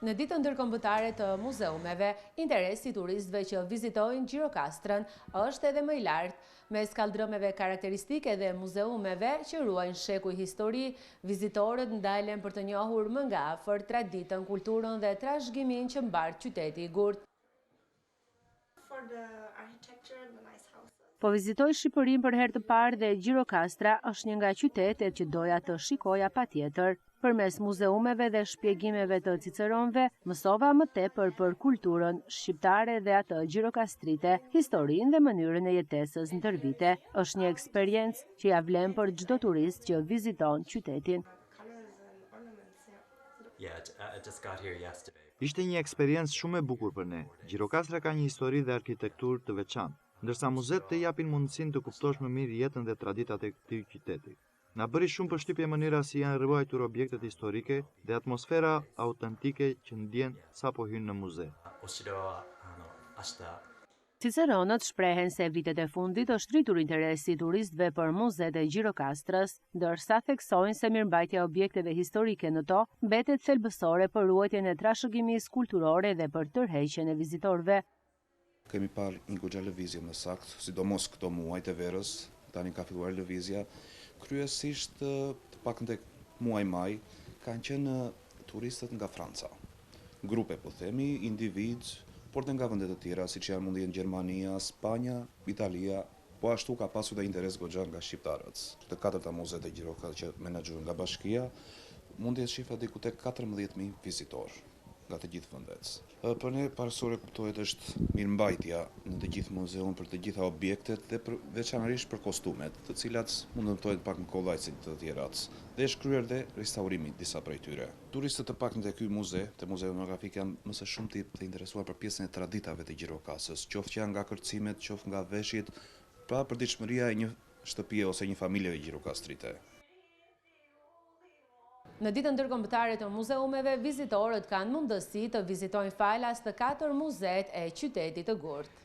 Në ditën ndërkombëtare të muzeumeve, interesi i turistëve që vizitojnë Gjirokastrën është edhe më i lartë. Mes kaldrëmeve karakteristike dhe muzeumeve që ruajnë shekuj histori, vizitorët ndalen për të njohur më nga afër traditën, kulturën dhe trashëgimin që mbar qyteti i Gurtë. Po vizitoj Shqipërinë për herë të parë dhe Gjirokastra është një nga qytetet që doja të shikoja patjetër. Përmes muzeumeve dhe shpjegimeve të Ciceronëve, mësova më tepër për kulturën shqiptare dhe atë gjirokastrite, historinë dhe mënyrën e jetesës ndër vite. Është një eksperiencë që ja vlen për çdo turist që viziton qytetin. Ishte një eksperiencë shumë e bukur për ne. Gjirokastra ka një histori dhe arkitekturë të veçantë, ndërsa muzeet të japin mundësinë të kuptosh më mirë jetën dhe traditat e këtij qyteti. Na bëri shumë përshtypje mënyra si janë ruajtur objektet historike dhe atmosfera autentike që ndjen sapo hyn në muze. Ciceronët shprehen se vitet e fundit është rritur interesi i turistëve për muzeet e Gjirokastrës, ndërsa theksojnë se mirëmbajtja e objekteve historike në to mbetet thelbësore për ruajtjen e trashëgimisë kulturore dhe për tërheqjen e vizitorëve. Kemi parë një goxha lëvizje më saktë, sidomos këto muaj të verës, tani ka filluar lëvizja. Kryesisht të paktën tek muaj maj kanë qenë turistët nga Franca. Grupe po themi, individ, por dhe nga vende të tjera, siç janë mundi në Gjermania, Spanja, Italia, po ashtu ka pasur dhe interes goxha nga shqiptarët. Të katërta muzeet e Gjirokasтрës që menaxhohen nga bashkia, mundi të shifra diku tek 14.000 vizitorë nga të gjithë vendet. Për ne parësore kuptohet është mirëmbajtja në të gjithë muzeumin për të gjitha objektet dhe veçanërisht për kostumet, të cilat mund të ndërtohen pak në kollaj si të tjerat. Dhe është kryer dhe restaurimi disa prej tyre. Turistët të paktën te ky muze, te Muzeu Etnografik janë më së shumti të interesuar për pjesën e traditave të Gjirokasës, qoftë që janë nga kërcimet, qoftë nga veshjet, pra përditshmëria e një shtëpie ose një familje gjirokastrite. Në ditën ndërkombëtare të muzeumeve, vizitorët kanë mundësi të vizitojnë falas të 4 muzeet e qytetit të Gurtë.